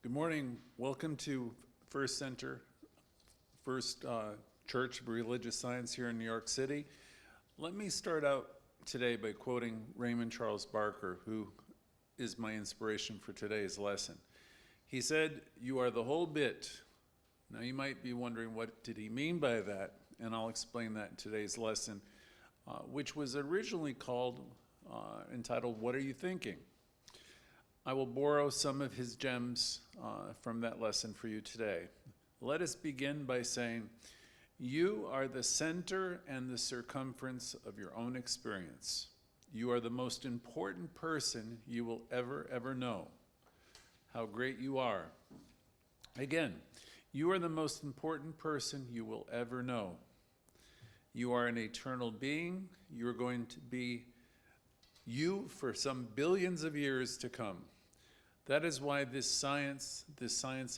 Good morning. Welcome to First Center, First Church of Religious Science here in New York City. Let me start out today by quoting Raymond Charles Barker, who is my inspiration for today's lesson. He said, "You are the whole bit." Now you might be wondering, what did he mean by that? And I'll explain that in today's lesson, which was originally entitled, "What Are You Thinking?" I will borrow some of his gems from that lesson for you today. Let us begin by saying, you are the center and the circumference of your own experience. You are the most important person you will ever know. How great you are. Again, you are the most important person you will ever know. You are an eternal being. You are going to be you for some billions of years to come. That is why this science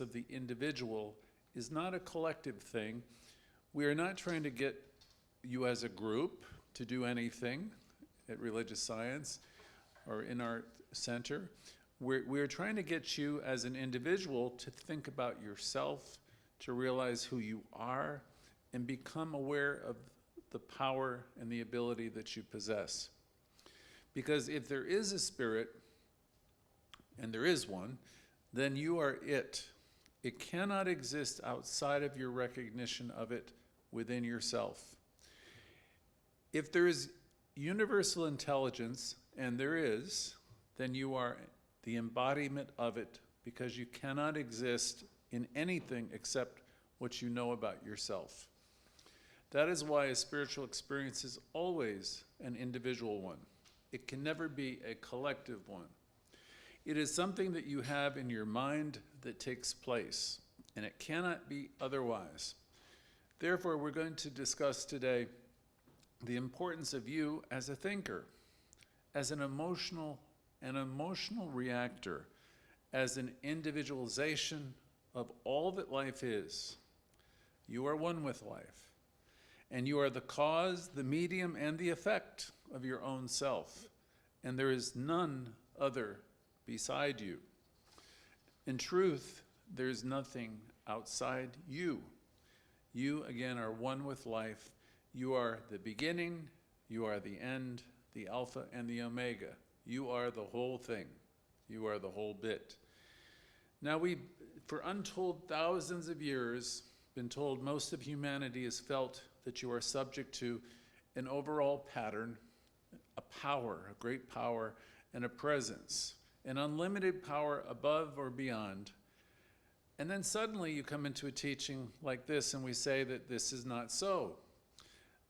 of the individual, is not a collective thing. We are not trying to get you as a group to do anything at Religious Science or in our center. We are trying to get you as an individual to think about yourself, to realize who you are, and become aware of the power and the ability that you possess. Because if there is a spirit, and there is one, then you are it. It cannot exist outside of your recognition of it within yourself. If there is universal intelligence, and there is, then you are the embodiment of it, because you cannot exist in anything except what you know about yourself. That is why a spiritual experience is always an individual one. It can never be a collective one. It is something that you have in your mind that takes place, and it cannot be otherwise. Therefore, we're going to discuss today the importance of you as a thinker, as an emotional reactor, as an individualization of all that life is. You are one with life, and you are the cause, the medium, and the effect of your own self, and there is none other beside you. In truth, there's nothing outside you. You, again, are one with life. You are the beginning, you are the end, the Alpha and the Omega. You are the whole thing. You are the whole bit. Now, we've, for untold thousands of years, been told most of humanity has felt that you are subject to an overall pattern, a power, a great power, and a presence. An unlimited power above or beyond. And then suddenly you come into a teaching like this and we say that this is not so,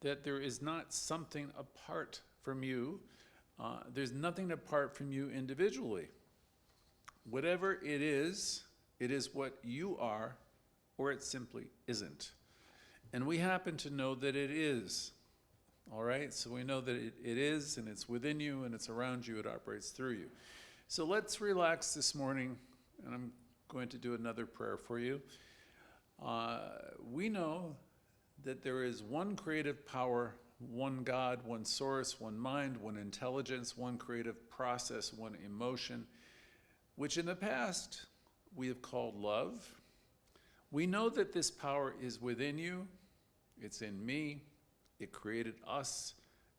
that there is not something apart from you. There's nothing apart from you individually. Whatever it is what you are, or it simply isn't. And we happen to know that it is. All right, so we know that it is, and it's within you, and it's around you, it operates through you. So let's relax this morning, and I'm going to do another prayer for you. We know that there is one creative power, one God, one source, one mind, one intelligence, one creative process, one emotion, which in the past we have called love. We know that this power is within you, it's in me, it created us,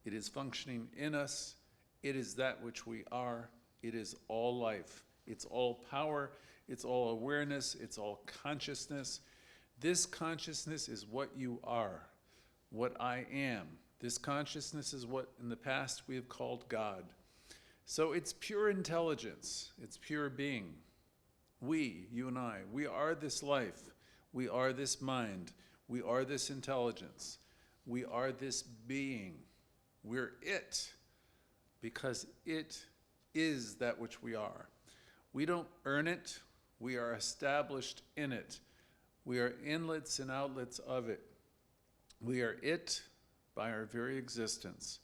it is functioning in us, it is that which we are. It is all life. It's all power. It's all awareness. It's all consciousness. This consciousness is what you are, what I am. This consciousness is what in the past we have called God. So it's pure intelligence. It's pure being. We, you and I, we are this life. We are this mind. We are this intelligence. We are this being. We're it, because it is that which we are. We don't earn it. We are established in it. We are inlets and outlets of it. We are it by our very existence.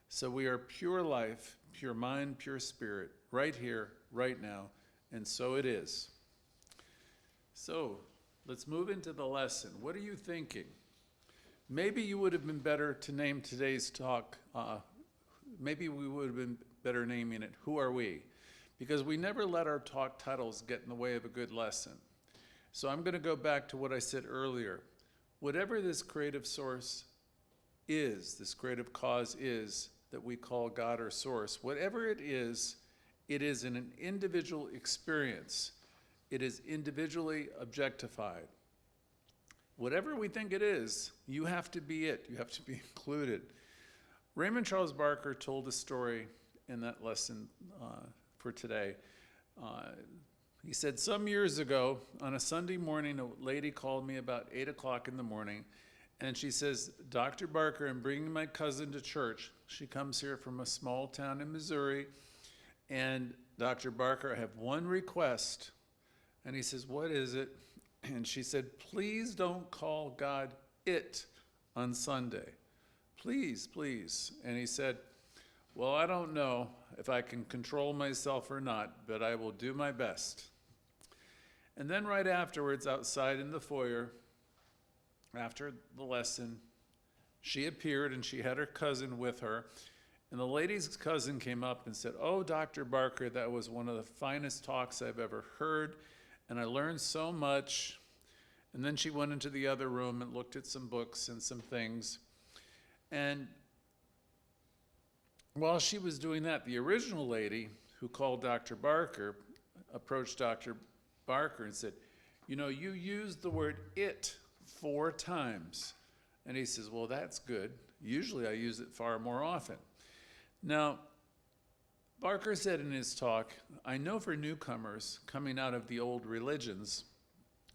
So we are pure life, pure mind, pure spirit, right here, right now, and so it is. So let's move into the lesson. What are you thinking? Maybe you would have been better to name today's talk, maybe we would have been better naming it, Who Are We? because we never let our talk titles get in the way of a good lesson. So I'm going to go back to what I said earlier. Whatever this creative source is, this creative cause is that we call God or source, whatever it is an individual experience. It is individually objectified. Whatever we think it is, you have to be it. You have to be included. Raymond Charles Barker told a story in that lesson for today. He said, some years ago, on a Sunday morning, a lady called me about 8 o'clock in the morning, and she says, Dr. Barker, I'm bringing my cousin to church. She comes here from a small town in Missouri, and Dr. Barker, I have one request. And he says, what is it? And she said, please don't call God it on Sunday. Please, please. And he said, well, I don't know if I can control myself or not, but I will do my best. And then right afterwards, outside in the foyer, after the lesson, she appeared and she had her cousin with her. And the lady's cousin came up and said, oh, Dr. Barker, that was one of the finest talks I've ever heard, and I learned so much. And then she went into the other room and looked at some books and some things. And while she was doing that, the original lady who called Dr. Barker approached Dr. Barker and said, you know, you used the word it 4 times. And he says, well, that's good. Usually I use it far more often. Now, Barker said in his talk, I know for newcomers coming out of the old religions,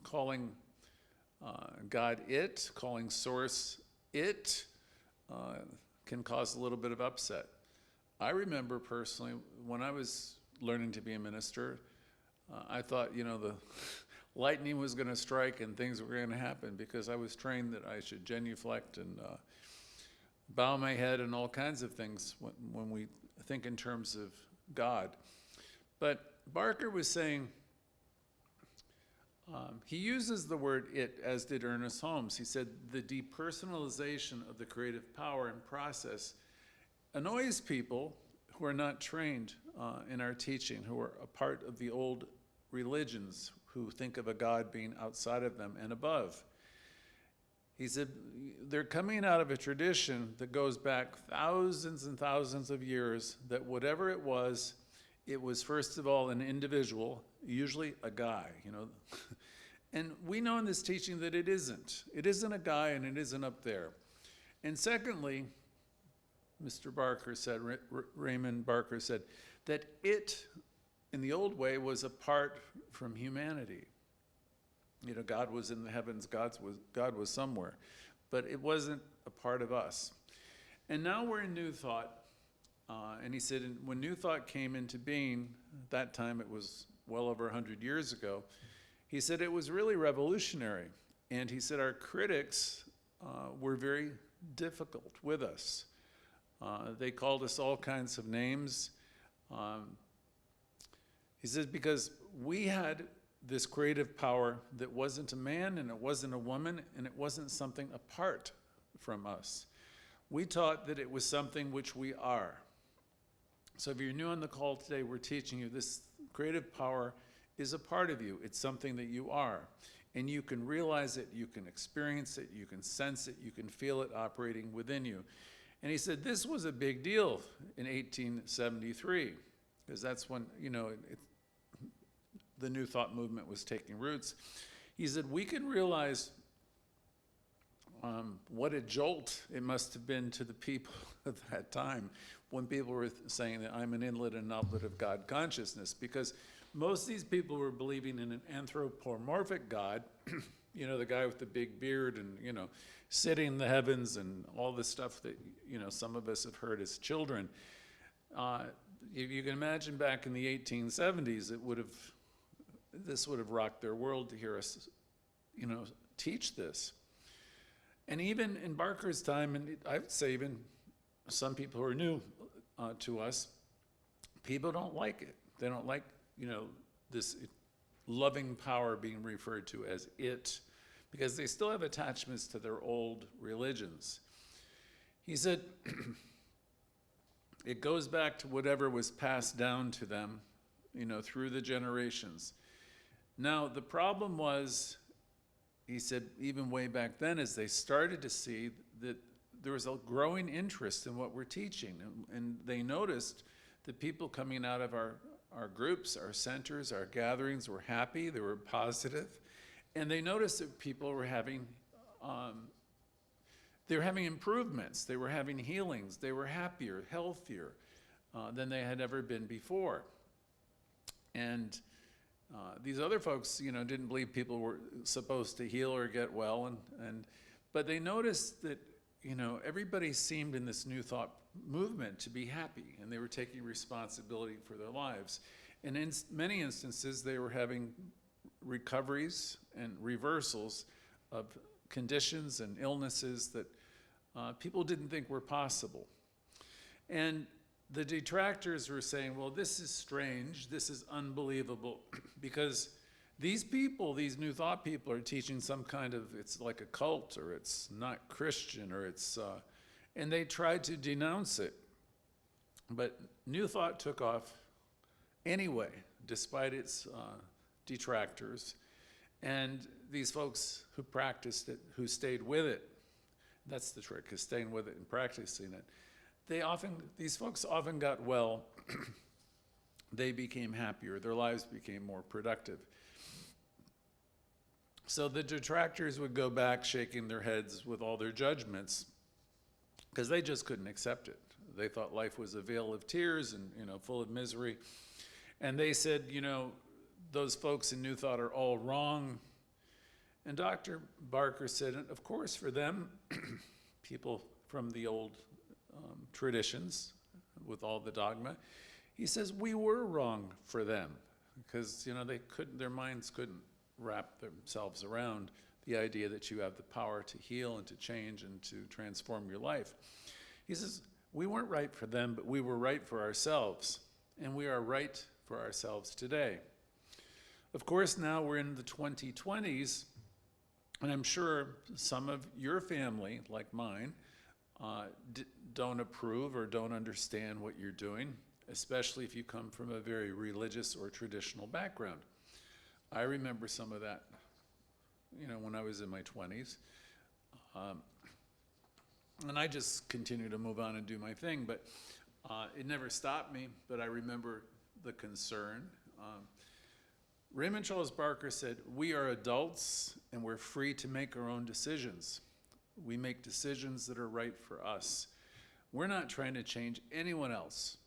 calling God it, calling source it, can cause a little bit of upset. I remember personally, when I was learning to be a minister, I thought, you know, the lightning was going to strike and things were going to happen, because I was trained that I should genuflect and bow my head and all kinds of things when we think in terms of God. But Barker was saying, he uses the word it, as did Ernest Holmes. He said the depersonalization of the creative power and process annoys people who are not trained in our teaching, who are a part of the old religions, who think of a God being outside of them and above. He said they're coming out of a tradition that goes back thousands and thousands of years, that whatever it was first of all an individual, usually a guy, you know. And we know in this teaching that it isn't. It isn't a guy and it isn't up there. And secondly, Mr. Barker said, Raymond Barker said, that it, in the old way, was apart from humanity. You know, God was in the heavens, God was somewhere, but it wasn't a part of us. And now we're in New Thought, and he said when New Thought came into being, that time it was well over 100 years ago, he said it was really revolutionary. And he said our critics were very difficult with us. They called us all kinds of names. He says because we had this creative power that wasn't a man and it wasn't a woman and it wasn't something apart from us. We taught that it was something which we are. So if you're new on the call today, we're teaching you this creative power is a part of you. It's something that you are. And you can realize it, you can experience it, you can sense it, you can feel it operating within you. And he said this was a big deal in 1873, because that's when, you know, the New Thought movement was taking roots. He said we can realize what a jolt it must have been to the people of that time when people were saying that I'm an inlet and outlet of God consciousness, because most of these people were believing in an anthropomorphic God, you know, the guy with the big beard and, you know, sitting in the heavens and all this stuff that, you know, some of us have heard as children. If you can imagine back in the 1870s, this would have rocked their world to hear us, you know, teach this. And even in Barker's time, and I would say even some people who are new to us, people don't like it. They don't like, you know, this loving power being referred to as it, because they still have attachments to their old religions. He said, it goes back to whatever was passed down to them, through the generations. Now, the problem was, he said, even way back then, as they started to see that there was a growing interest in what we're teaching. And they noticed that people coming out of our groups, our centers, our gatherings were happy, they were positive. And they noticed that people were having improvements, they were having healings, they were happier, healthier than they had ever been before. And these other folks, didn't believe people were supposed to heal or get well, but they noticed that, everybody seemed in this New Thought movement to be happy, and they were taking responsibility for their lives. And in many instances, they were having recoveries and reversals of conditions and illnesses that people didn't think were possible. And the detractors were saying, well, this is strange, this is unbelievable, because these people, these New Thought people, are teaching some kind of, it's like a cult, or it's not Christian, or it's, and they tried to denounce it. But New Thought took off anyway, despite its detractors. And these folks who practiced it, who stayed with it, that's the trick, is staying with it and practicing it. These folks often got well, they became happier, their lives became more productive. So the detractors would go back shaking their heads with all their judgments, because they just couldn't accept it. They thought life was a vale of tears and, full of misery. And they said, those folks in New Thought are all wrong. And Dr. Barker said, of course, for them, people from the old traditions with all the dogma, he says, we were wrong for them, because, their minds couldn't wrap themselves around the idea that you have the power to heal and to change and to transform your life. He says, we weren't right for them, but we were right for ourselves, and we are right for ourselves today. Of course, now we're in the 2020s, and I'm sure some of your family, like mine, don't approve or don't understand what you're doing, especially if you come from a very religious or traditional background. I remember some of that, when I was in my 20s. And I just continue to move on and do my thing, but it never stopped me, but I remember the concern. Raymond Charles Barker said, we are adults and we're free to make our own decisions. We make decisions that are right for us. We're not trying to change anyone else.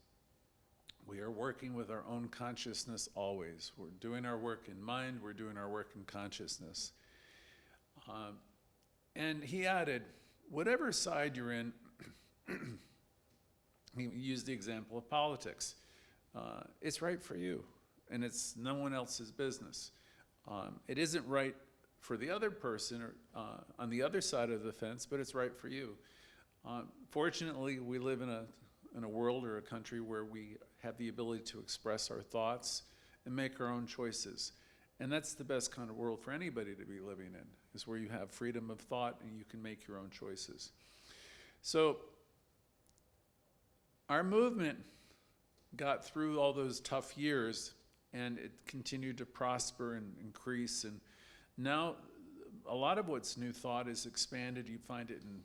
We are working with our own consciousness always. We're doing our work in mind, we're doing our work in consciousness. And he added, whatever side you're in, he used the example of politics. It's right for you, and it's no one else's business. It isn't right for the other person or on the other side of the fence, but it's right for you. Fortunately, we live in a world or a country where we have the ability to express our thoughts and make our own choices. And that's the best kind of world for anybody to be living in, is where you have freedom of thought and you can make your own choices. So our movement got through all those tough years, and it continued to prosper and increase. And now a lot of what's New Thought is expanded. You find it in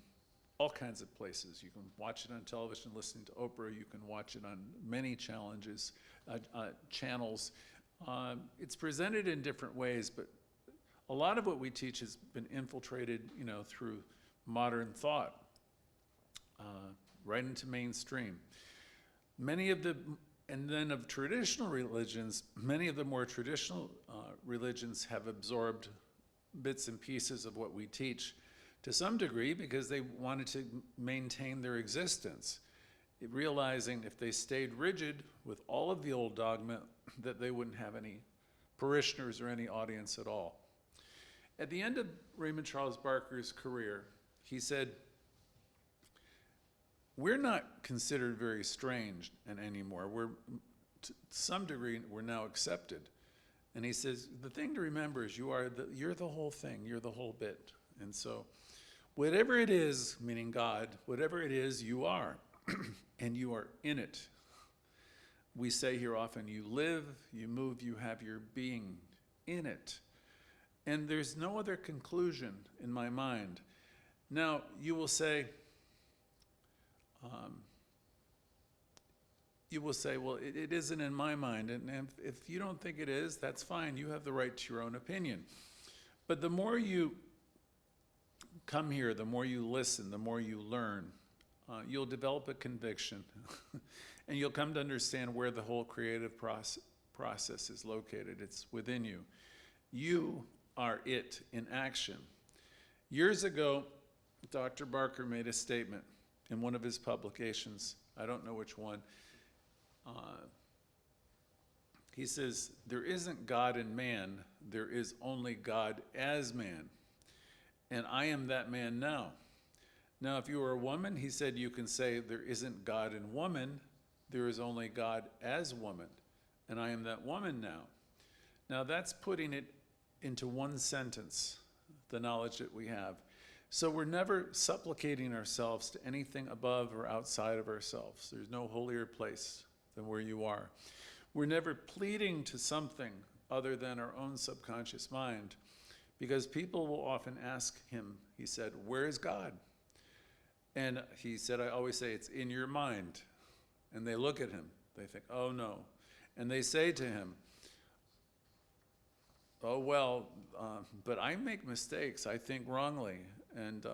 all kinds of places. You can watch it on television, listening to Oprah. You can watch it on many channels. It's presented in different ways, but a lot of what we teach has been infiltrated, through modern thought, right into mainstream. And then of traditional religions, many of the more traditional religions have absorbed bits and pieces of what we teach to some degree, because they wanted to maintain their existence, realizing if they stayed rigid with all of the old dogma, that they wouldn't have any parishioners or any audience at all. At the end of Raymond Charles Barker's career, he said, we're not considered very strange anymore. To some degree, we're now accepted. And he says, the thing to remember is you're the whole thing, you're the whole bit. And so whatever it is, meaning God, whatever it is, you are, and you are in it. We say here often, you live, you move, you have your being in it. And there's no other conclusion in my mind. Now, you will say, well, it isn't in my mind. And if you don't think it is, that's fine. You have the right to your own opinion. But the more you come here, the more you listen, the more you learn, you'll develop a conviction. And you'll come to understand where the whole creative process is located. It's within you. You are it in action. Years ago, Dr. Barker made a statement in one of his publications. I don't know which one. He says, there isn't God in man, there is only God as man. And I am that man now. Now, if you were a woman, he said, you can say there isn't God in woman, there is only God as woman. And I am that woman now. Now, that's putting it into one sentence, the knowledge that we have. So we're never supplicating ourselves to anything above or outside of ourselves. There's no holier place than where you are. We're never pleading to something other than our own subconscious mind, because people will often ask him, he said, where is God? And he said, I always say, it's in your mind. And they look at him. They think, oh, no. And they say to him, oh, well, but I make mistakes. I think wrongly. And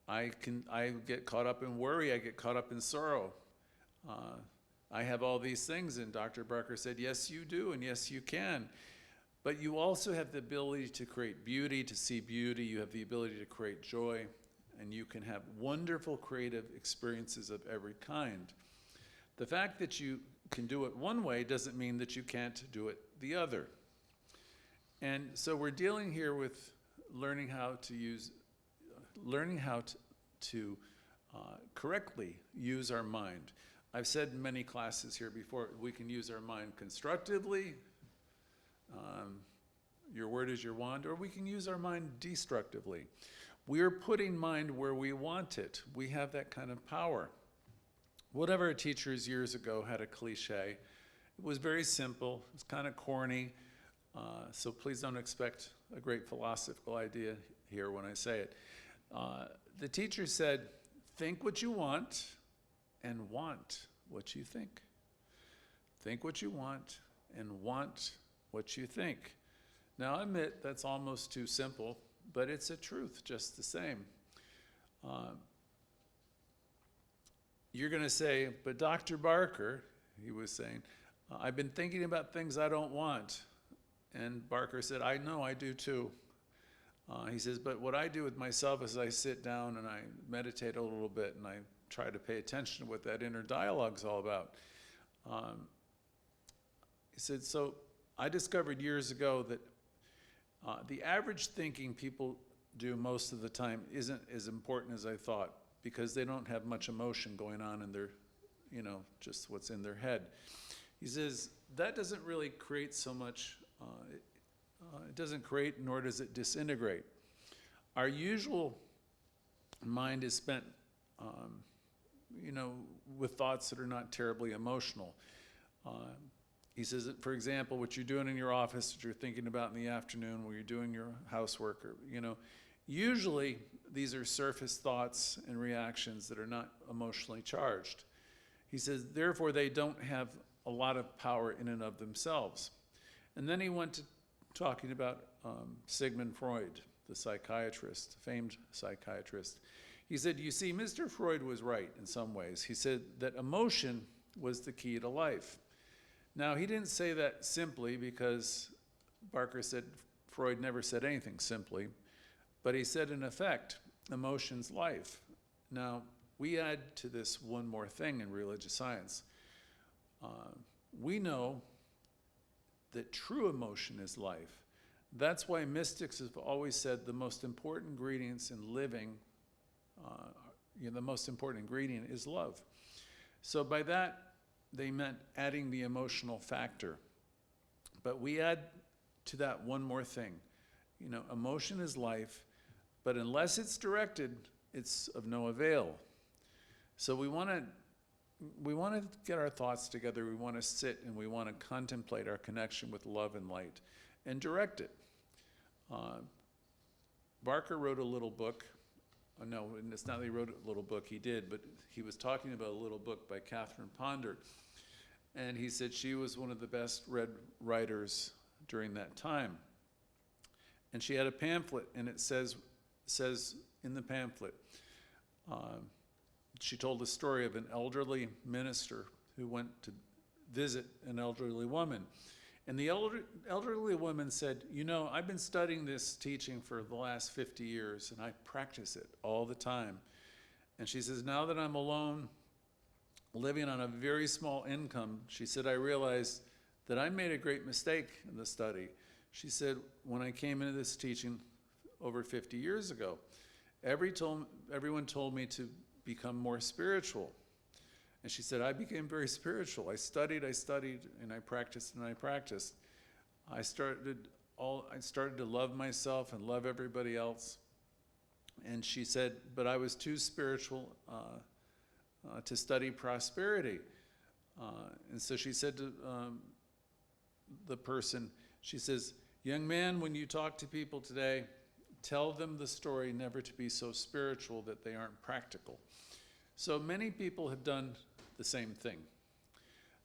I get caught up in worry. I get caught up in sorrow. I have all these things. And Dr. Barker said, yes, you do, and yes, you can. But you also have the ability to create beauty, to see beauty. You have the ability to create joy. And you can have wonderful creative experiences of every kind. The fact that you can do it one way doesn't mean that you can't do it the other. And so we're dealing here with learning how to correctly use our mind. I've said in many classes here before, we can use our mind constructively, your word is your wand, or we can use our mind destructively. We are putting mind where we want it. We have that kind of power. One of our teachers years ago had a cliche. It was very simple. It was kind of corny. So please don't expect a great philosophical idea here when I say it. The teacher said, think what you want and want what you think. Think what you want and want what you think. Now, I admit that's almost too simple, but it's a truth just the same. You're going to say, but Dr. Barker, he was saying, I've been thinking about things I don't want. And Barker said, I know, I do too. He says, but what I do with myself is I sit down and I meditate a little bit and I try to pay attention to what that inner dialogue's all about. He said, so I discovered years ago that the average thinking people do most of the time isn't as important as I thought, because they don't have much emotion going on in their, just what's in their head. He says, that doesn't really create so much, it doesn't create nor does it disintegrate. Our usual mind is spent, with thoughts that are not terribly emotional. He says that, for example, what you're doing in your office, what you're thinking about in the afternoon, when you're doing your housework, or, usually these are surface thoughts and reactions that are not emotionally charged. He says, therefore, they don't have a lot of power in and of themselves. And then he went to talking about Sigmund Freud, the psychiatrist, famed psychiatrist. He said, you see, Mr. Freud was right in some ways. He said that emotion was the key to life. Now, he didn't say that simply, because Barker said Freud never said anything simply, but he said, in effect, emotion's life. Now, we add to this one more thing in religious science. We know that true emotion is life. That's why mystics have always said the most important ingredients in living, the most important ingredient is love. So by that, they meant adding the emotional factor. But we add to that one more thing. Emotion is life, but unless it's directed, it's of no avail. So we want to we want to get our thoughts together. We want to sit and we want to contemplate our connection with love and light and direct it. Barker wrote a little book. No, it's not that he wrote a little book, he did, but he was talking about a little book by Catherine Ponder. And he said she was one of the best read writers during that time. And she had a pamphlet, and it says in the pamphlet, she told the story of an elderly minister who went to visit an elderly woman. And the elderly woman said, you know, I've been studying this teaching for the last 50 years, and I practice it all the time. And she says, now that I'm alone, living on a very small income, she said, I realized that I made a great mistake in the study. She said, when I came into this teaching over 50 years ago, everyone told me to become more spiritual. And she said, I became very spiritual. I studied, and I practiced, and I practiced. I started to love myself and love everybody else. And she said, but I was too spiritual to study prosperity. And so she said to the person, she says, young man, when you talk to people today, tell them the story never to be so spiritual that they aren't practical. So many people have done the same thing.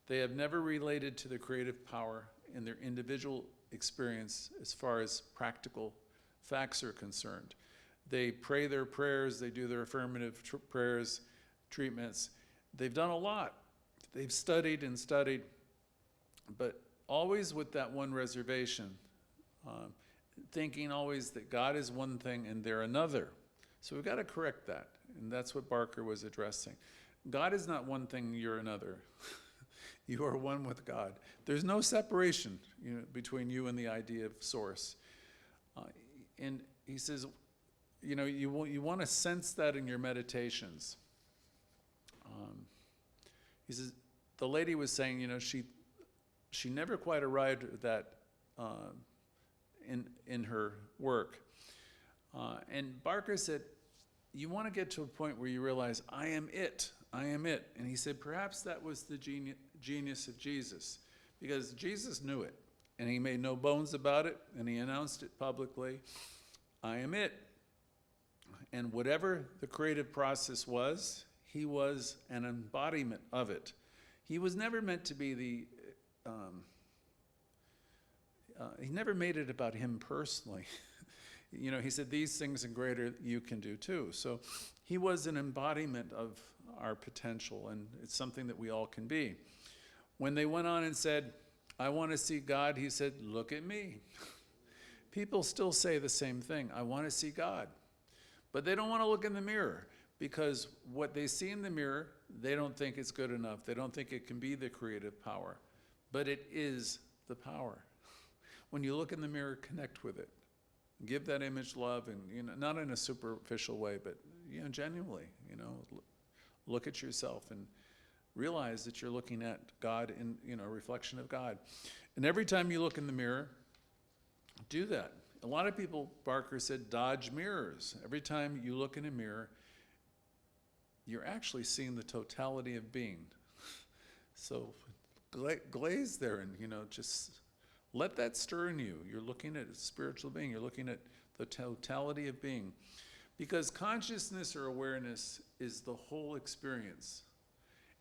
They have never related to the creative power in their individual experience as far as practical facts are concerned. They pray their prayers, they do their affirmative prayers, treatments. They've done a lot. They've studied and studied, but always with that one reservation, thinking always that God is one thing and they're another. So we've got to correct that, and that's what Barker was addressing. God is not one thing, you're another. You are one with God. There's no separation, between you and the idea of source. And he says, you want to sense that in your meditations. He says, the lady was saying, she never quite arrived at that in her work. And Barker said, you want to get to a point where you realize, I am it. And he said, perhaps that was the genius of Jesus, because Jesus knew it, and he made no bones about it, and he announced it publicly, I am it. And whatever the creative process was, he was an embodiment of it. He was never meant to be he never made it about him personally. He said, these things and greater you can do too. So he was an embodiment of our potential, and it's something that we all can be. When they went on and said, I want to see God, he said, look at me. People still say the same thing, I want to see God. But they don't want to look in the mirror, because what they see in the mirror, they don't think it's good enough. They don't think it can be the creative power. But it is the power. When you look in the mirror, connect with it. Give that image love, and not in a superficial way, but genuinely, look at yourself and realize that you're looking at God in a reflection of God. And every time you look in the mirror, do that. A lot of people, Barker said, dodge mirrors. Every time you look in a mirror, you're actually seeing the totality of being. So glaze there and, just let that stir in you. You're looking at a spiritual being. You're looking at the totality of being. Because consciousness or awareness is the whole experience.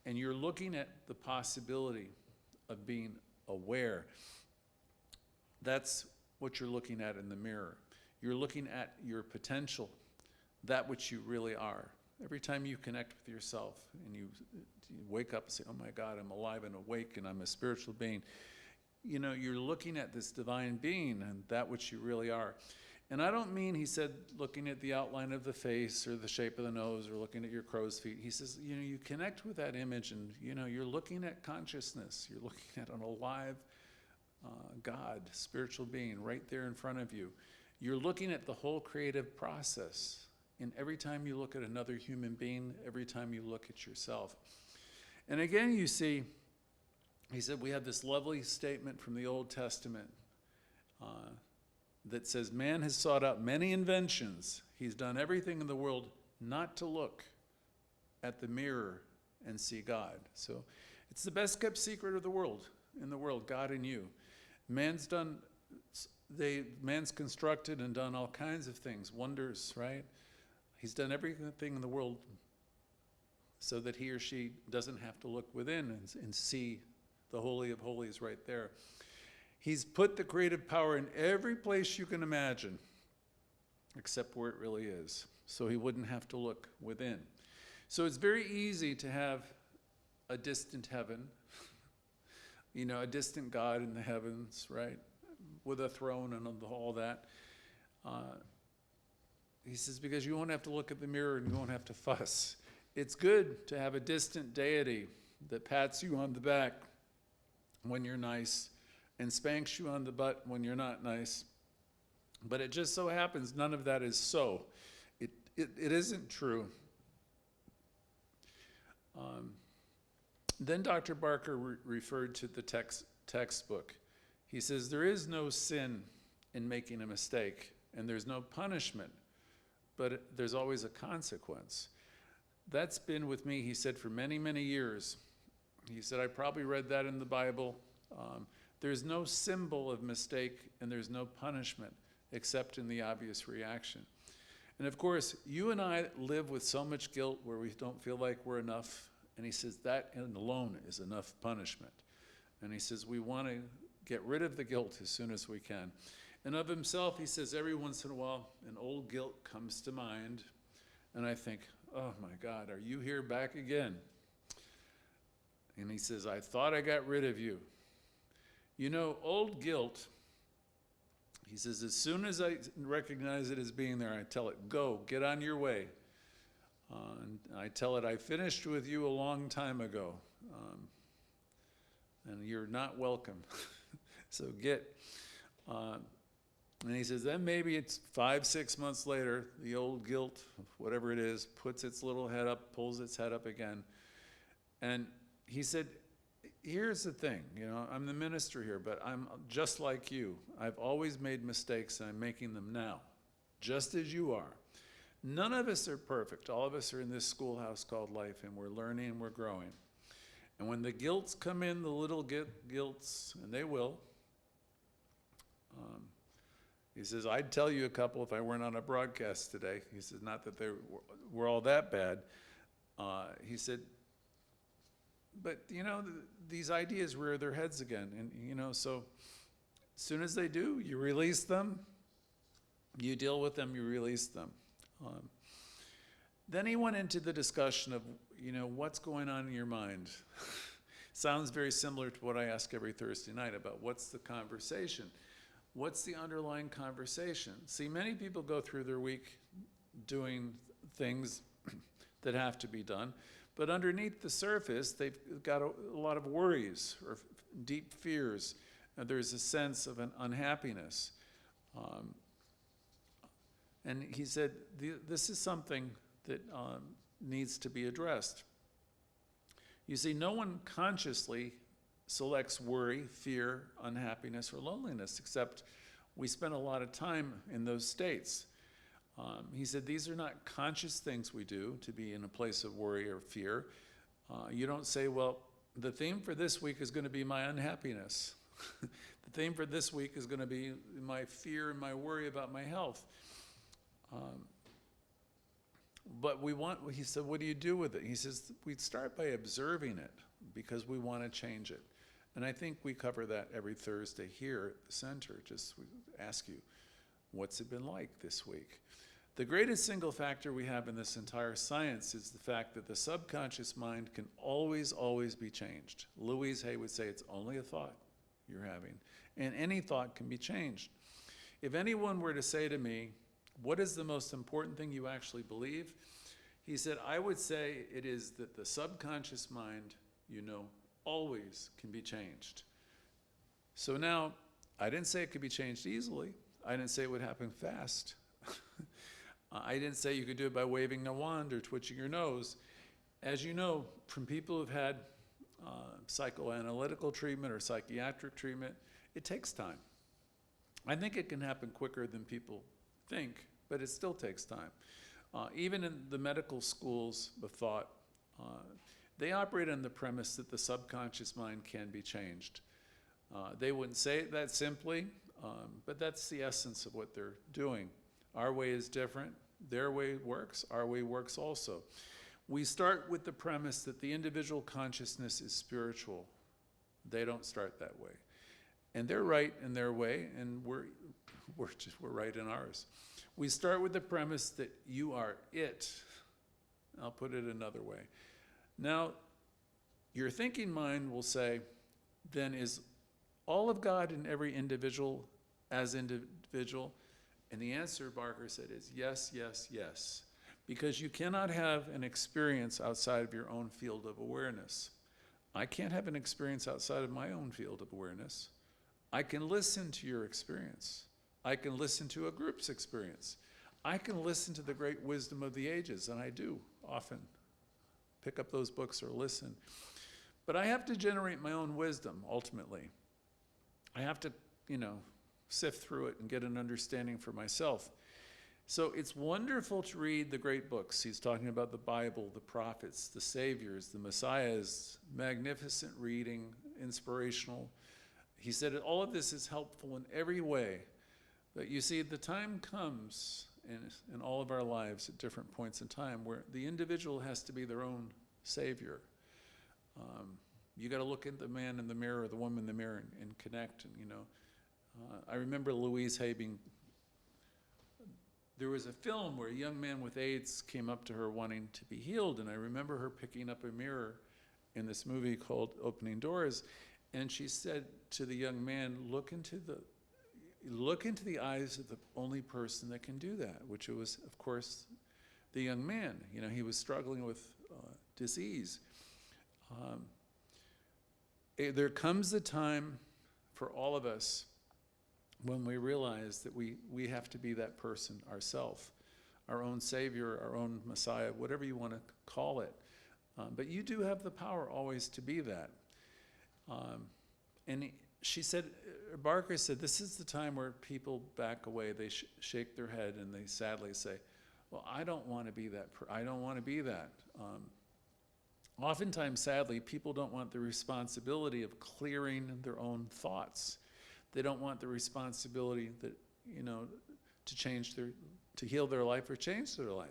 And you're looking at the possibility of being aware. That's what you're looking at in the mirror. You're looking at your potential, that which you really are. Every time you connect with yourself and you wake up and say, oh my God, I'm alive and awake and I'm a spiritual being, you're looking at this divine being and that which you really are. And I don't mean, he said, looking at the outline of the face or the shape of the nose or looking at your crow's feet. He says, you connect with that image and, you're looking at consciousness. You're looking at an alive God, spiritual being right there in front of you. You're looking at the whole creative process. And every time you look at another human being, every time you look at yourself. And again, you see, he said, we have this lovely statement from the Old Testament that says, man has sought out many inventions. He's done everything in the world not to look at the mirror and see God. So it's the best kept secret of the world, God in you. Man's constructed and done all kinds of things, wonders, right? He's done everything in the world so that he or she doesn't have to look within and see the Holy of Holies right there. He's put the creative power in every place you can imagine, except where it really is, so he wouldn't have to look within. So it's very easy to have a distant heaven, a distant God in the heavens, right, with a throne and all that. He says, because you won't have to look at the mirror and you won't have to fuss. It's good to have a distant deity that pats you on the back when you're nice and spanks you on the butt when you're not nice. But it just so happens none of that is so. It isn't true. Then Dr. Barker referred to the textbook. He says, there is no sin in making a mistake, and there's no punishment, but there's always a consequence. That's been with me, he said, for many, many years. He said, I probably read that in the Bible. There's no symbol of mistake, and there's no punishment, except in the obvious reaction. And of course, you and I live with so much guilt where we don't feel like we're enough. And he says that alone is enough punishment. And he says we want to get rid of the guilt as soon as we can. And of himself, he says every once in a while, an old guilt comes to mind. And I think, oh my God, are you here back again? And he says, I thought I got rid of you. Old guilt, he says, as soon as I recognize it as being there, I tell it, go, get on your way. And I tell it, I finished with you a long time ago, and you're not welcome. So get. And he says, then maybe it's 5-6 months later, the old guilt, whatever it is, puts its little head up, pulls its head up again. And he said, here's the thing, I'm the minister here, but I'm just like you. I've always made mistakes, and I'm making them now, just as you are. None of us are perfect. All of us are in this schoolhouse called life, and we're learning and we're growing. And when the guilts come in, the little guilts, and they will, he says, I'd tell you a couple if I weren't on a broadcast today. He says, not that they were all that bad. He said, but, these ideas rear their heads again. And, so as soon as they do, you release them, you deal with them, you release them. Then he went into the discussion of, what's going on in your mind. Sounds very similar to what I ask every Thursday night about what's the conversation. What's the underlying conversation? See, many people go through their week doing things that have to be done, but underneath the surface, they've got a lot of worries or deep fears. And there's a sense of an unhappiness. And he said, this is something that needs to be addressed. You see, no one consciously selects worry, fear, unhappiness, or loneliness, except we spend a lot of time in those states. He said, these are not conscious things we do to be in a place of worry or fear. You don't say, well, the theme for this week is going to be my unhappiness. The theme for this week is going to be my fear and my worry about my health. But he said, what do you do with it? He says, we start by observing it because we want to change it. And I think we cover that every Thursday here at the center. Just we ask you, what's it been like this week? The greatest single factor we have in this entire science is the fact that the subconscious mind can always, always be changed. Louise Hay would say it's only a thought you're having, and any thought can be changed. If anyone were to say to me, what is the most important thing you actually believe? He said, I would say it is that the subconscious mind, always can be changed. So now, I didn't say it could be changed easily. I didn't say it would happen fast. I didn't say you could do it by waving a wand or twitching your nose. As you know, from people who've had psychoanalytical treatment or psychiatric treatment, it takes time. I think it can happen quicker than people think, but it still takes time. Even in the medical schools of thought, they operate on the premise that the subconscious mind can be changed. They wouldn't say it that simply, but that's the essence of what they're doing. Our way is different. Their way works. Our way works also. We start with the premise that the individual consciousness is spiritual. They don't start that way. And they're right in their way, and we're right in ours. We start with the premise that you are it. I'll put it another way. Now, your thinking mind will say, then is all of God in every individual as individual? And the answer, Barker said, is yes, yes, yes. Because you cannot have an experience outside of your own field of awareness. I can't have an experience outside of my own field of awareness. I can listen to your experience. I can listen to a group's experience. I can listen to the great wisdom of the ages, and I do often pick up those books or listen. But I have to generate my own wisdom, ultimately. I have to, sift through it and get an understanding for myself. So it's wonderful to read the great books. He's talking about the Bible, the prophets, the saviors, the messiahs, magnificent reading, inspirational. He said all of this is helpful in every way. But you see, the time comes in all of our lives at different points in time where the individual has to be their own savior. You got to look at the man in the mirror or the woman in the mirror and connect. And I remember Louise being. There was a film where a young man with AIDS came up to her wanting to be healed, and I remember her picking up a mirror in this movie called Opening Doors, and she said to the young man, look into the eyes of the only person that can do that, which was, of course, the young man. He was struggling with disease. There comes a time for all of us when we realize that we have to be that person ourselves, our own savior, our own messiah, whatever you want to call it. But you do have the power always to be that. And Barker said, this is the time where people back away, they shake their head and they sadly say, well, I don't want to be that, I don't want to be that. Oftentimes, sadly, people don't want the responsibility of clearing their own thoughts. They don't want the responsibility that, to heal their life or change their life.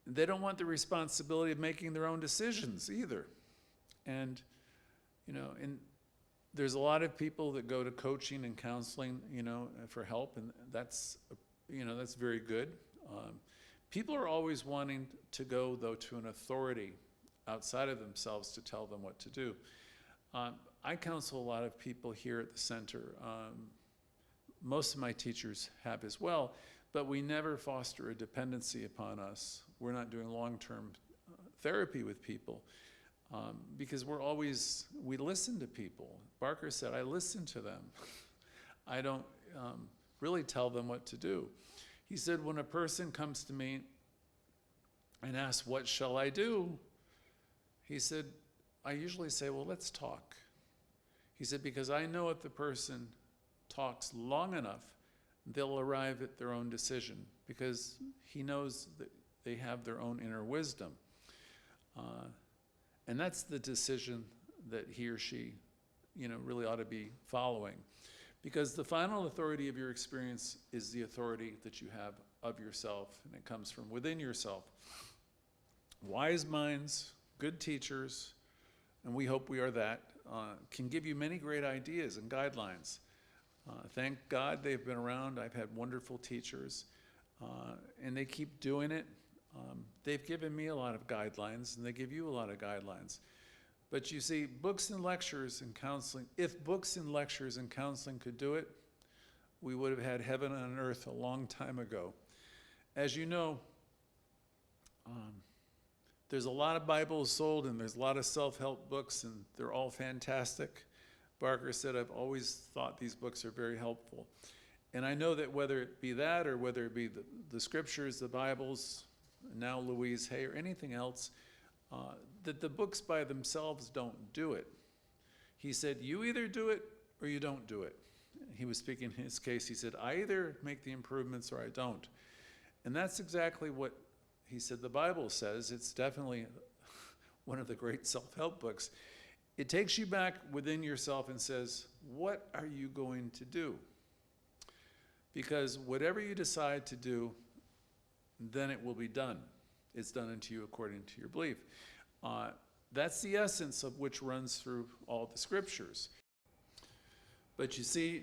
They don't want the responsibility of making their own decisions either. And, and there's a lot of people that go to coaching and counseling, for help, and that's very good. People are always wanting to go, though, to an authority outside of themselves to tell them what to do. I counsel a lot of people here at the center. Most of my teachers have as well, but we never foster a dependency upon us. We're not doing long-term therapy with people because we listen to people. Barker said, I listen to them. I don't really tell them what to do. He said, when a person comes to me and asks, what shall I do? He said, I usually say, well, let's talk. He said, because I know if the person talks long enough, they'll arrive at their own decision because he knows that they have their own inner wisdom. And that's the decision that he or she, really ought to be following. Because the final authority of your experience is the authority that you have of yourself, and it comes from within yourself. Wise minds, good teachers, and we hope we are that, can give you many great ideas and guidelines. Thank God they've been around. I've had wonderful teachers, and they keep doing it. They've given me a lot of guidelines, and they give you a lot of guidelines. But you see, books and lectures and counseling, if books and lectures and counseling could do it, we would have had heaven on earth a long time ago. As you know, there's a lot of Bibles sold and there's a lot of self-help books and they're all fantastic. Barker said, I've always thought these books are very helpful. And I know that whether it be that or whether it be the scriptures, the Bibles, now Louise Hay or anything else, that the books by themselves don't do it. He said, you either do it or you don't do it. He was speaking in his case. He said, I either make the improvements or I don't. And that's exactly what he said, the Bible says, it's definitely one of the great self-help books. It takes you back within yourself and says, what are you going to do? Because whatever you decide to do, then it will be done. It's done unto you according to your belief. That's the essence of which runs through all the scriptures. But you see,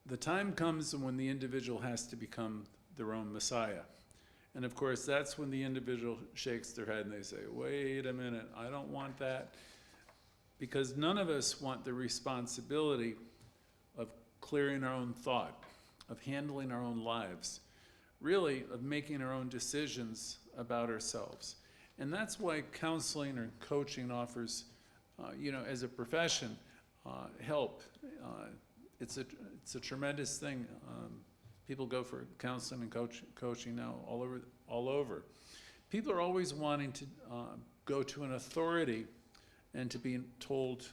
the time comes when the individual has to become their own Messiah. And of course, that's when the individual shakes their head and they say, wait a minute, I don't want that. Because none of us want the responsibility of clearing our own thought, of handling our own lives, really of making our own decisions about ourselves. And that's why counseling or coaching offers, as a profession, help. It's a tremendous thing. People go for counseling and coaching now all over. People are always wanting to go to an authority and to be told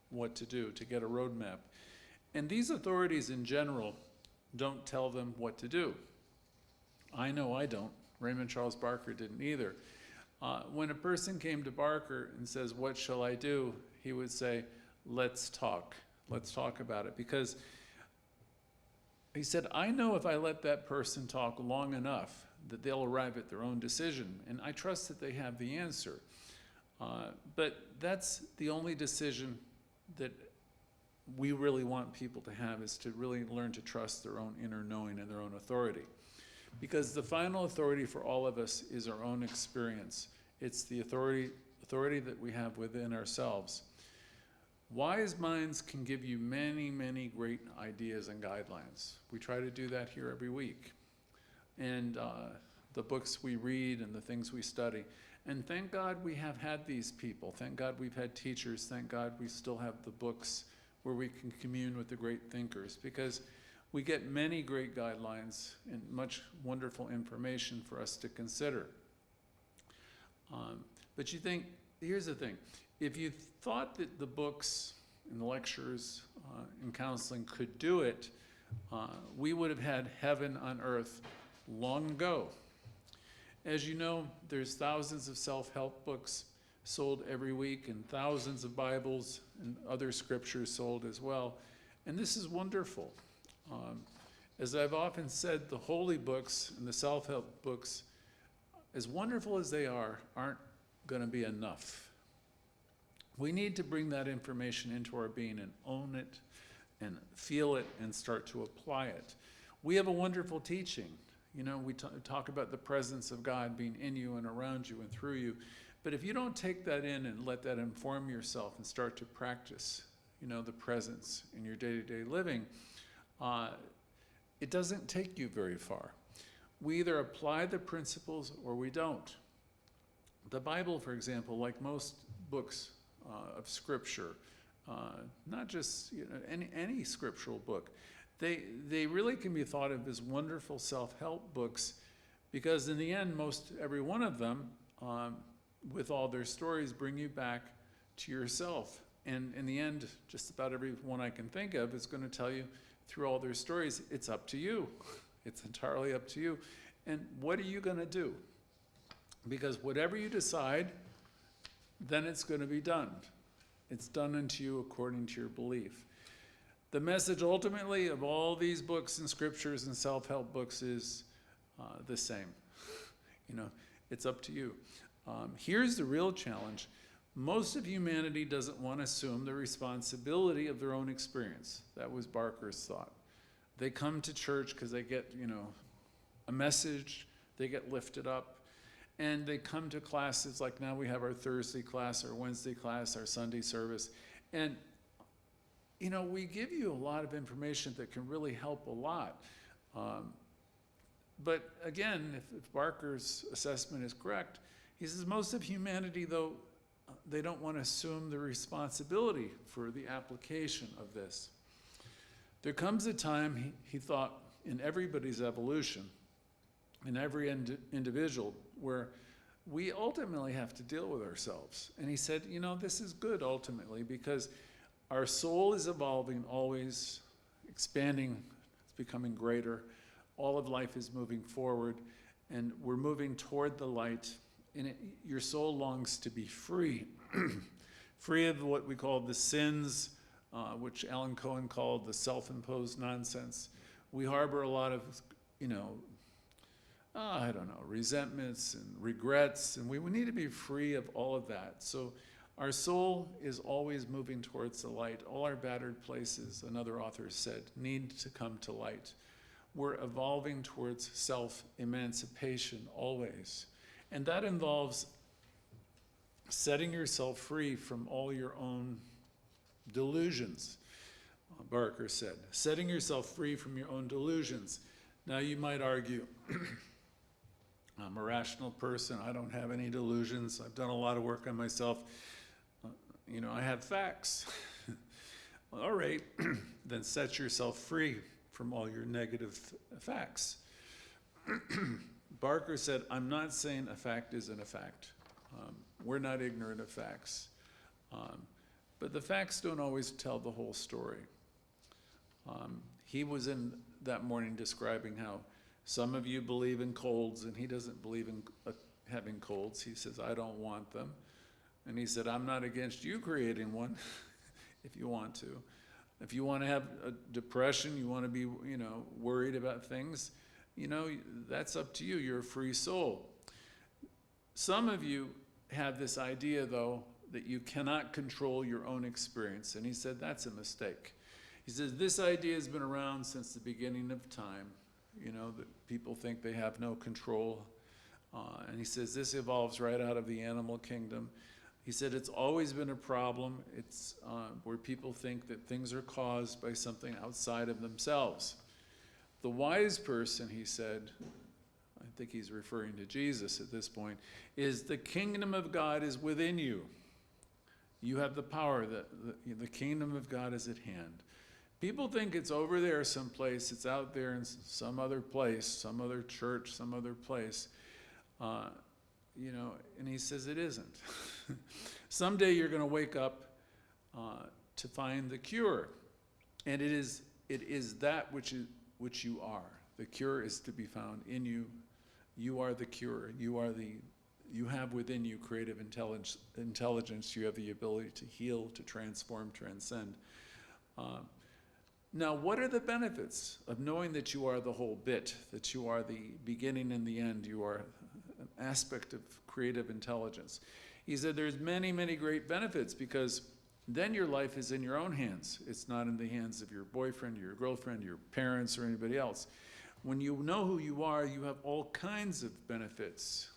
what to do, to get a roadmap. And these authorities in general don't tell them what to do. I know I don't. Raymond Charles Barker didn't either. When a person came to Barker and says, what shall I do? He would say, let's talk. Let's talk about it. Because he said, I know if I let that person talk long enough that they'll arrive at their own decision. And I trust that they have the answer. But that's the only decision that we really want people to have, is to really learn to trust their own inner knowing and their own authority. Because the final authority for all of us is our own experience. It's the authority that we have within ourselves. Wise minds can give you many, many great ideas and guidelines. We try to do that here every week. And the books we read and the things we study. And thank God we have had these people. Thank God we've had teachers. Thank God we still have the books where we can commune with the great thinkers, because we get many great guidelines and much wonderful information for us to consider. But you think, here's the thing, if you thought that the books and the lectures and counseling could do it, we would have had heaven on earth long ago. As you know, there's thousands of self-help books sold every week, and thousands of Bibles and other scriptures sold as well. And this is wonderful. As I've often said, the holy books and the self-help books, as wonderful as they are, aren't going to be enough. We need to bring that information into our being and own it and feel it and start to apply it. We have a wonderful teaching. We talk about the presence of God being in you and around you and through you. But if you don't take that in and let that inform yourself and start to practice, the presence in your day-to-day living, it doesn't take you very far. We either apply the principles or we don't. The Bible, for example, like most books of Scripture, not just any scriptural book, they really can be thought of as wonderful self-help books, because in the end, most every one of them, with all their stories, bring you back to yourself. And in the end, just about every one I can think of is going to tell you through all their stories, it's up to you. It's entirely up to you. And what are you going to do? Because whatever you decide, then it's going to be done. It's done unto you according to your belief. The message ultimately of all these books and scriptures and self-help books is the same. It's up to you. Here's the real challenge. Most of humanity doesn't want to assume the responsibility of their own experience. That was Barker's thought. They come to church because they get, a message, they get lifted up, and they come to classes like now we have our Thursday class, our Wednesday class, our Sunday service, and we give you a lot of information that can really help a lot. But again, if Barker's assessment is correct, he says most of humanity, though, they don't want to assume the responsibility for the application of this. There comes a time, he thought, in everybody's evolution, in every individual, where we ultimately have to deal with ourselves. And he said, this is good ultimately, because our soul is evolving, always expanding, it's becoming greater. All of life is moving forward. and we're moving toward the light, and your soul longs to be free, free of what we call the sins, which Alan Cohen called the self-imposed nonsense. We harbor a lot of, resentments and regrets, and we need to be free of all of that. So our soul is always moving towards the light. All our battered places, another author said, need to come to light. We're evolving towards self-emancipation always. And that involves setting yourself free from all your own delusions, Barker said. Setting yourself free from your own delusions. Now you might argue, I'm a rational person, I don't have any delusions, I've done a lot of work on myself, I have facts. All right, then set yourself free from all your negative facts. Barker said, I'm not saying a fact isn't a fact. We're not ignorant of facts. But the facts don't always tell the whole story. He was in that morning describing how some of you believe in colds, and he doesn't believe in having colds. He says, I don't want them. And he said, I'm not against you creating one if you want to. If you want to have a depression, you want to be, worried about things, that's up to you. You're a free soul. Some of you have this idea, though, that you cannot control your own experience. And he said, that's a mistake. He says, this idea has been around since the beginning of time, that people think they have no control. And he says, this evolves right out of the animal kingdom. He said, it's always been a problem. It's where people think that things are caused by something outside of themselves. The wise person, he said, I think he's referring to Jesus at this point, is the kingdom of God is within you. You have the power, the kingdom of God is at hand. People think it's over there someplace, it's out there in some other place, some other church, some other place. And he says it isn't. Someday you're going to wake up to find the cure. And it is that which you are. The cure is to be found in you. You are the cure. You have within you creative intelligence. You have the ability to heal, to transform, transcend. Now, what are the benefits of knowing that you are the whole bit, that you are the beginning and the end, you are an aspect of creative intelligence? He said there's many, many great benefits, because then your life is in your own hands. It's not in the hands of your boyfriend, your girlfriend, your parents, or anybody else. When you know who you are, you have all kinds of benefits.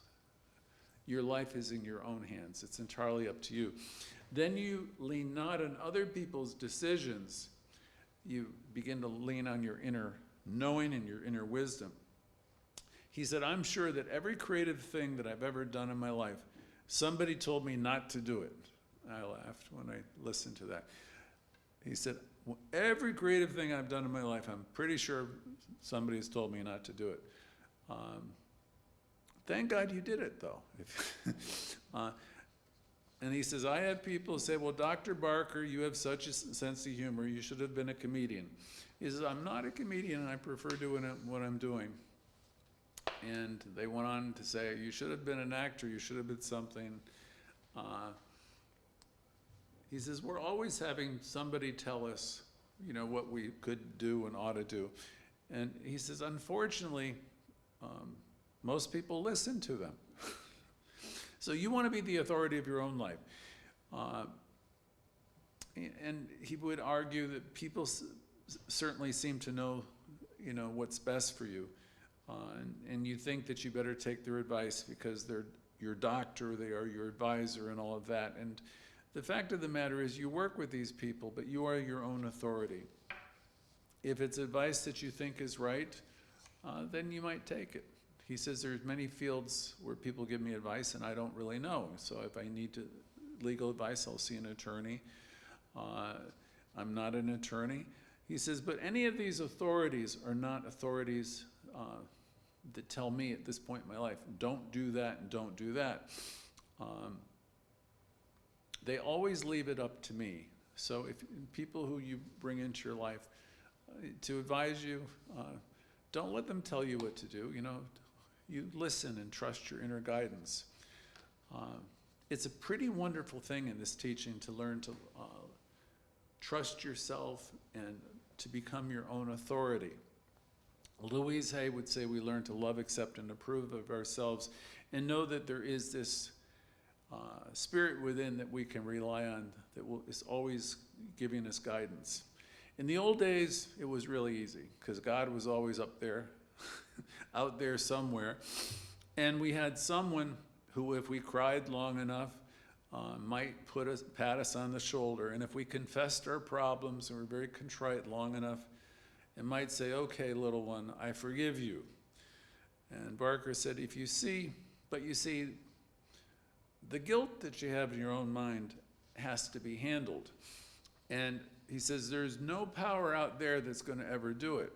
Your life is in your own hands. It's entirely up to you. Then you lean not on other people's decisions. You begin to lean on your inner knowing and your inner wisdom. He said, I'm sure that every creative thing that I've ever done in my life, somebody told me not to do it. I laughed when I listened to that. He said, every creative thing I've done in my life, I'm pretty sure somebody's told me not to do it. Thank God you did it, though. And he says, I have people say, well, Dr. Barker, you have such a sense of humor. You should have been a comedian. He says, I'm not a comedian, and I prefer doing what I'm doing. And they went on to say, you should have been an actor. You should have been something. He says, we're always having somebody tell us, what we could do and ought to do. And he says, unfortunately, most people listen to them. So you want to be the authority of your own life. And he would argue that people certainly seem to know, what's best for you. And you think that you better take their advice because they're your doctor, they are your advisor and all of that. And the fact of the matter is you work with these people, but you are your own authority. If it's advice that you think is right, then you might take it. He says there's many fields where people give me advice and I don't really know. So if I need legal advice, I'll see an attorney. I'm not an attorney. He says, but any of these authorities are not authorities that tell me at this point in my life, don't do that and don't do that. They always leave it up to me. So if people who you bring into your life to advise you, don't let them tell you what to do. You listen and trust your inner guidance. It's a pretty wonderful thing in this teaching to learn to trust yourself and to become your own authority. Louise Hay would say we learn to love, accept, and approve of ourselves and know that there is this spirit within that we can rely on that is always giving us guidance. In the old days, it was really easy because God was always up there, out there somewhere. And we had someone who, if we cried long enough, might pat us on the shoulder. And if we confessed our problems and were very contrite long enough, it might say, okay, little one, I forgive you. And Barker said, you see, the guilt that you have in your own mind has to be handled. And he says, there's no power out there that's going to ever do it.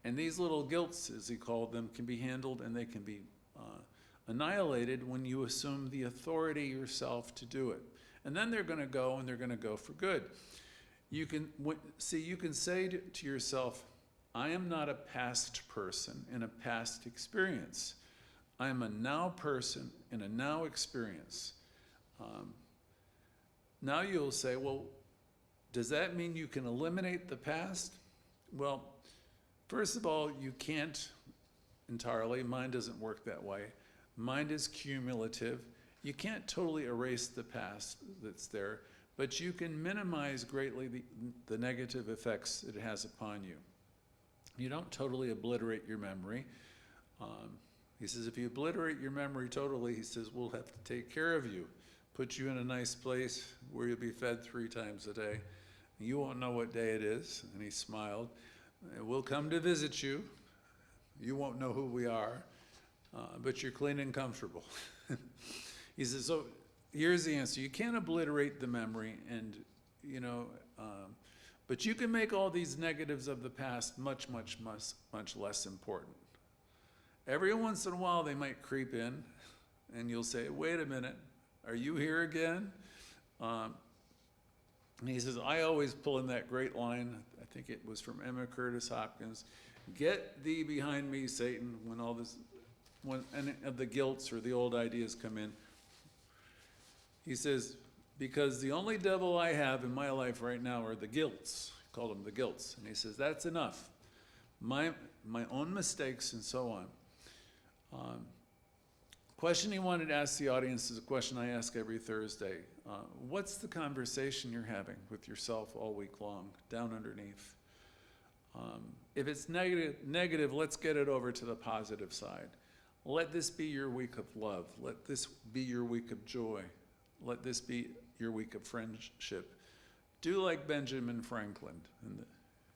And these little guilts, as he called them, can be handled and they can be annihilated when you assume the authority yourself to do it. And then they're going to go, and they're going to go for good. You can say to yourself, I am not a past person in a past experience. I am a now person in a now experience. Now you'll say, well, does that mean you can eliminate the past? Well, first of all, you can't entirely. Mind doesn't work that way. Mind is cumulative. You can't totally erase the past that's there, but you can minimize greatly the negative effects it has upon you. You don't totally obliterate your memory. He says, if you obliterate your memory totally, he says, we'll have to take care of you, put you in a nice place where you'll be fed 3 times a day. You won't know what day it is. And he smiled. We'll come to visit you. You won't know who we are, but you're clean and comfortable. He says, so here's the answer. You can't obliterate the memory, and, but you can make all these negatives of the past much, much, much, much less important. Every once in a while, they might creep in, and you'll say, wait a minute, are you here again? And he says, I always pull in that great line, I think it was from Emma Curtis Hopkins, get thee behind me, Satan, when any of the guilts or the old ideas come in. He says, because the only devil I have in my life right now are the guilts. He called them the guilts. And he says, that's enough. My own mistakes and so on. Question he wanted to ask the audience is a question I ask every Thursday. What's the conversation you're having with yourself all week long, down underneath? If it's negative, let's get it over to the positive side. Let this be your week of love. Let this be your week of joy. Let this be your week of friendship. Do like Benjamin Franklin, and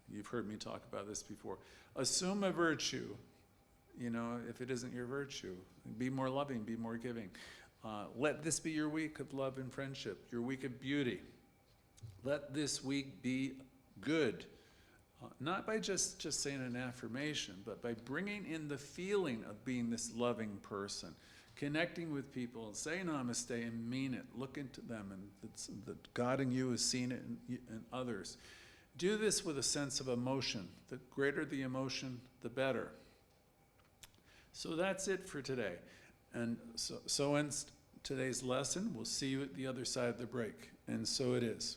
you've heard me talk about this before. Assume a virtue, if it isn't your virtue. Be more loving, be more giving. Let this be your week of love and friendship, your week of beauty. Let this week be good. Not by just saying an affirmation, but by bringing in the feeling of being this loving person, connecting with people, and say namaste and mean it. Look into them, and the God in you has seen it in others. Do this with a sense of emotion. The greater the emotion, the better. So that's it for today. And so ends today's lesson. We'll see you at the other side of the break. And so it is.